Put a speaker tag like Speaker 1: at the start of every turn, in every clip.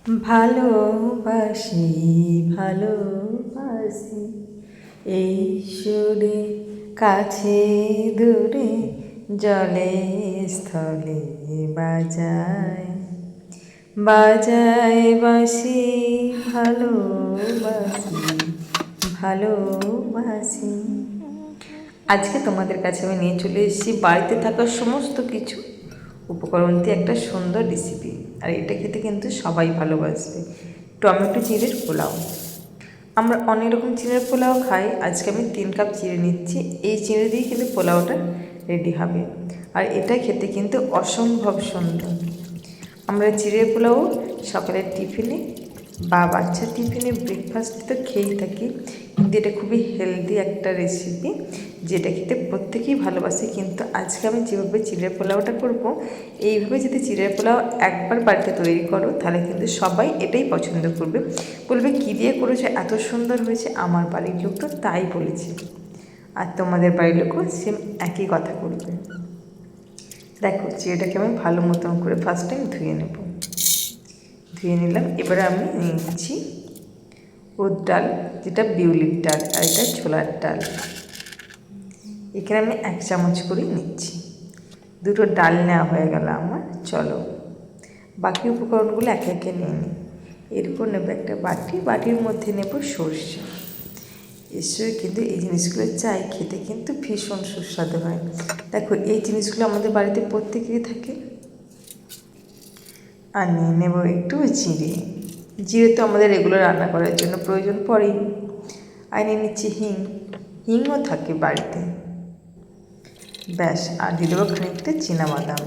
Speaker 1: ভালোবাসি ভালোবাসি এই সুরে কাছে দূরে জলে স্থলে বাজায় বাজায় বাঁশি ভালোবাসি ভালোবাসি। আজকে তোমাদের কাছে আমি নিয়ে চলে এসেছি বাড়িতে থাকা সমস্ত কিছু উপকরণ দিয়ে একটা সুন্দর রেসিপি। আর এটা খেতে কিন্তু সবাই ভালোবাসবে, টমেটো চিড়ের পোলাও। আমরা অনেক রকম চিড়ের পোলাও খাই, আজকে আমি 3 কাপ চিড়ে নিচ্ছি। এই চিড়ে দিয়ে কিন্তু পোলাওটা রেডি হবে, আর এটা খেতে কিন্তু অসম্ভব সুন্দর। আমরা চিড়ের পোলাও সকালের টিফিনে বা বাচ্চার টিফিনে ব্রেকফাস্টে তো খেয়েই থাকি, কিন্তু এটা খুবই হেলদি একটা রেসিপি যেটা খেতে প্রত্যেকেই ভালোবাসে। কিন্তু আজকে আমি যেভাবে চিড়ের পোলাওটা করব, এইভাবে যদি চিড়ের পোলাও একবার বাড়িতে তৈরি করো তাহলে কিন্তু সবাই এটাই পছন্দ করবে, বলবে কী দিয়ে করেছে, এত সুন্দর হয়েছে। আমার বাড়ির লোক তো তাই বলেছে, আর তোমাদের বাড়ির লোকও সেম একই কথা বলবে। দেখো চিড়েটাকে আমি ভালো মতন করে ফার্স্ট টাইম ধুয়ে নেব। ধুয়ে নিলাম। এবারে আমি নিচ্ছি উড়দ ডাল, যেটা বিউলির ডাল, আর এটা ছোলার ডাল। এখানে আমি 1 চামচ করেই নিচ্ছি। দুটো ডাল নেওয়া হয়ে গেল আমার। চলো বাকি উপকরণগুলো একে একে নিয়ে নিই। এরপর নেব একটা বাটি, বাটির মধ্যে নেব সর্ষে। এসে কিন্তু এই জিনিসগুলো চাই খেতে কিন্তু ভীষণ সুস্বাদু হয়। দেখো এই জিনিসগুলো আমাদের বাড়িতে প্রত্যেকেরই থাকে। আর নিয়ে নেব একটু জিরে। জিরে তো আমাদের এগুলো রান্না করার জন্য প্রয়োজন পড়েই। আর নিয়ে নিচ্ছি হিং, হিংও থাকে বাড়িতে। ব্যাস, আর দিয়ে দেবো খানিকটা চীনাবাদাম।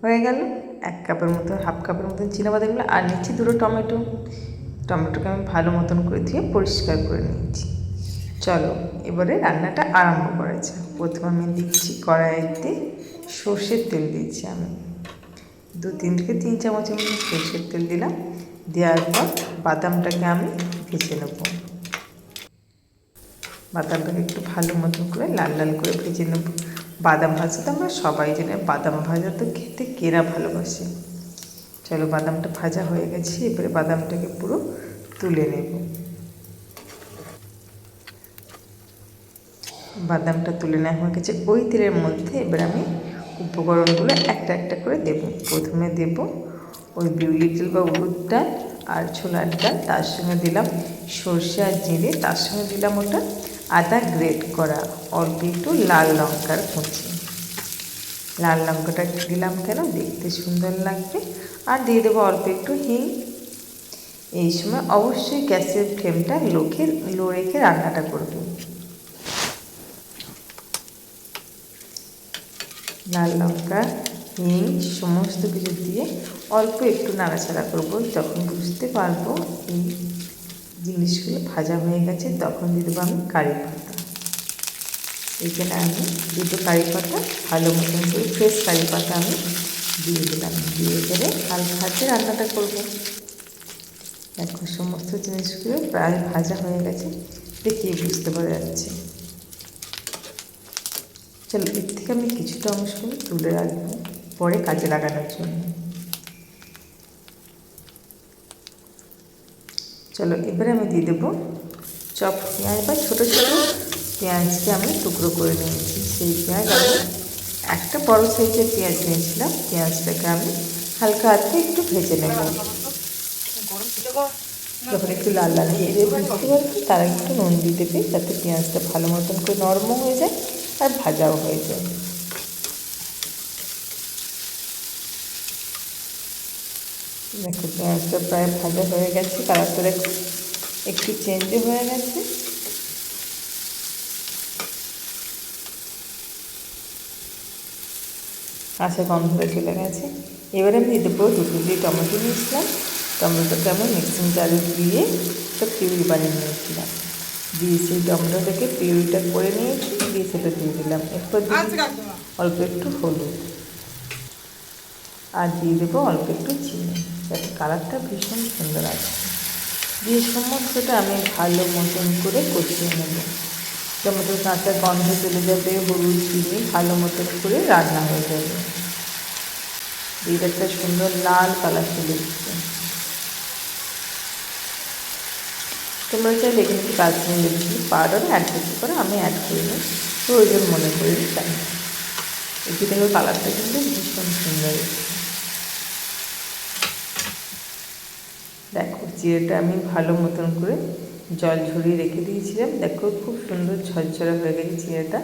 Speaker 1: হয়ে গেল 1 কাপের মতো, হাফ কাপের মতন চীনাবাদামগুলো। আর নিচ্ছি 2টো টমেটো। টমেটোকে আমি ভালো মতন করে ধুয়ে পরিষ্কার করে নিচ্ছি। চলো এবারে রান্নাটা আরম্ভ করা যাক। প্রথমে আমি দিচ্ছি কড়াইতে সর্ষের তেল দিচ্ছি আমি 2-3 থেকে 3 চামচের মতো সর্ষের তেল দিলাম। দেওয়ার পর বাদামটাকে আমি ভেজে নেব। বাদামটাকে একটু ভালো মতো করে লাল লাল করে ভেজে নেব। বাদাম ভাজা তো আমরা সবাই জানি, বাদাম ভাজা তো খেতে কেরা ভালোবাসে। চলো বাদামটা ভাজা হয়ে গেছে, এবারে বাদামটাকে পুরো তুলে নেব। বাদামটা তুলে নেওয়া হয়ে গেছে। ওই তেলের মধ্যে এবার আমি উপকরণগুলো একটা একটা করে দেব। প্রথমে দেব ওই বিউলির ডাল বা উড়দ ডাল আর ছোলার ডাল, তার সঙ্গে দিলাম সর্ষে আর জিরে, তার সঙ্গে দিলাম ওটা আদা গ্রেট করা, অল্প একটু লাল লঙ্কার কুচি। লাল লঙ্কাটা দিলাম কেন, দেখতে সুন্দর লাগবে। আর দিয়ে দেবো অল্প একটু হিং। এই সময় অবশ্যই গ্যাসের ফ্লেমটা লো রেখে রান্নাটা করবে। লাল লঙ্কা, হিং সমস্ত কিছু দিয়ে অল্প একটু নাড়াচাড়া করবো। যখন বুঝতে পারবো এই জিনিসগুলো ভাজা হয়ে গেছে, তখন দিয়ে দেবো আমি কারি পাতা। এখানে আমি 2টো কারি পাতা ভালো মতন করে ফ্রেশ কারি পাতা আমি দিয়ে দিলাম। দিয়ে করে হালকা হাতে রান্নাটা করবো। দেখো সমস্ত জিনিসগুলো প্রায় ভাজা হয়ে গেছে, দেখিয়ে বুঝতে পারা যাচ্ছে। চলো এর থেকে আমি কিছুটা অংশ তুলে রাখবো পরে কাজে লাগানোর জন্য। চলো এবারে আমি দিয়ে দেবো চপ পেঁয়াজ বা ছোটো ছোটো পেঁয়াজকে আমি টুকরো করে নিয়েছি। সেই পেঁয়াজ আমি একটা বড় সাইজের পেঁয়াজ নিয়েছিলাম। পেঁয়াজটাকে আমি হালকা হাতে একটু ভেজে নেব। যখন একটু লাল লাল হয়ে যাবে বুঝতে পারবে, তারা একটু নুন দিয়ে দেবে যাতে পেঁয়াজটা ভালো মতন করে নরম হয়ে যায় আর ভাজাও হয়ে যায়। দেখো পেঁয়াজটা প্রায় ভাজা হয়ে গেছে, কালারটা দেখো একটু চেঞ্জও হয়ে গেছে। কাঁচা গন্ধটা চলে গেছে। এবারে আমি দিয়ে দেবো 2 টুকরি টমেটো নিয়েছিলাম। টমেটোকে আমি মিক্সিং জারে দিয়ে একটা পিউরি বানিয়ে নিয়েছিলাম। দিয়ে সেই টমেটোটাকে পিউরিটা করে নিয়েছি, দিয়ে সেটা দিয়ে দিলাম। এরপর অল্প একটু হলুদ, আর দিয়ে দেবো অল্প একটু চিনি, যাতে কালারটা ভীষণ সুন্দর আসে। দিয়ে সমস্তটা আমি ভালো মতন করে কষিয়ে নেব। টমেটোর কাঁচা গন্ধ চলে যাবে, হলুদ চিনি ভালো মতন করে রান্না হয়ে যাবে। এর একটা সুন্দর লাল কালার চলে এসছে। তোমরা চাইলে এখানে একটু কাশ্মীরি রেড চিলি পাউডারও অ্যাড করতে পারো, আমি অ্যাড করিনি, প্রয়োজন মনে করিনি তাই। একটু দেখো কালারটা কিন্তু ভীষণ সুন্দর এসছে। দেখো জিরেটা আমি ভালো মতন করে জল ঝরিয়ে রেখে দিয়েছিলাম, দেখো খুব সুন্দর ঝরঝরে হয়ে গেছে জিরেটা।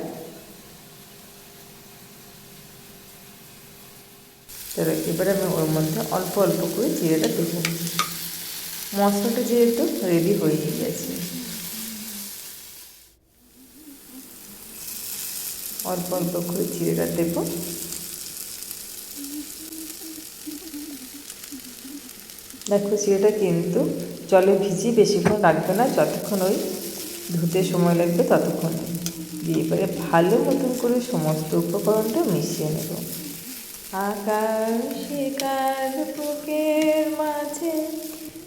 Speaker 1: চলো এবার আমি ওর মধ্যে অল্প অল্প করে জিরেটা দেবো। মশলাটা যেহেতু রেডি হয়ে গেছে, অল্প অল্প করে জিরেটা দেব। দেখো জিরেটা কিন্তু জলে ভিজিয়ে বেশিক্ষণ রাখবে না, যতক্ষণ ওই ধুতে সময় লাগবে ততক্ষণ দিয়ে এবারে ভালো মতন করে সমস্ত উপকরণটা মিশিয়ে নেব। আকাশে কার বুকের মাঝে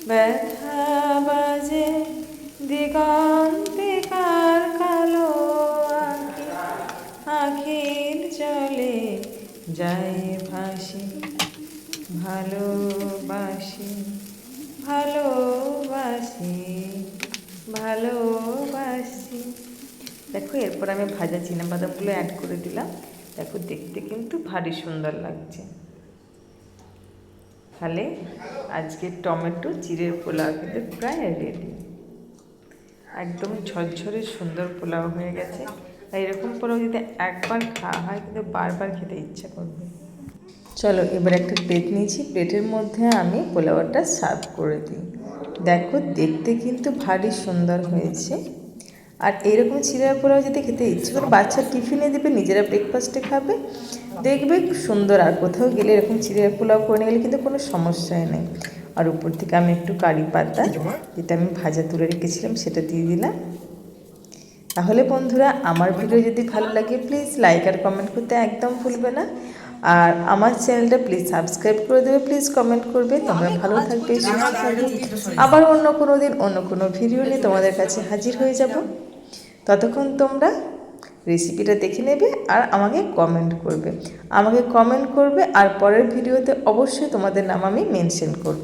Speaker 1: ব্যথা বাজে, দিগন্তে কার কালো আখির জলে যায় ভাসি, ভালোবাসি ভালোবাসি ভালোবাসি। দেখো এরপর আমি ভাজা চিনাবাদামগুলো অ্যাড করে দিলাম। দেখো দেখতে কিন্তু ভারী সুন্দর লাগছে। তাহলে আজকে টমেটো চিড়ের পোলাও কিন্তু প্রায় রেডি। একদম ঝরঝরে সুন্দর পোলাও হয়ে গেছে। আর এরকম পোলাও যদি একবার খাওয়া হয় কিন্তু বারবার খেতে ইচ্ছা করবে। চলো এবার একটা প্লেট নিয়েছি, প্লেটের মধ্যে আমি পোলাওটা সার্ভ করে দিই। দেখো দেখতে কিন্তু ভারী সুন্দর হয়েছে। আর এইরকম চিড়ের পোলাও যদি খেতে ইচ্ছে করে বাচ্চা টিফিনে দেবে, নিজেরা ব্রেকফাস্টে খাবে, দেখবে সুন্দর। আর কোথাও গেলে এরকম চিড়ের পোলাও করে নিয়ে গেলে কিন্তু কোনো সমস্যাই নেই। আর উপর থেকে আমি একটু কারি পাতা, যেটা আমি ভাজা তুলে রেখেছিলাম, সেটা দিয়ে দিলাম। তাহলে বন্ধুরা আমার ভিডিও যদি ভালো লাগে প্লিজ লাইক আর কমেন্ট করতে একদম ভুলবে না। আর আমার চ্যানেলটা প্লিজ সাবস্ক্রাইব করে দেবে, প্লিজ কমেন্ট করবে। তোমরা ভালো থাকবে, সুস্থ থাকবে। আবার অন্য কোনো দিন অন্য কোনো ভিডিও নিয়ে তোমাদের কাছে হাজির হয়ে যাব। ততক্ষণ তোমরা রেসিপিটা দেখে নেবে আর আমাকে কমেন্ট করবে আর পরের ভিডিওতে অবশ্যই তোমাদের নাম আমি মেনশন করব।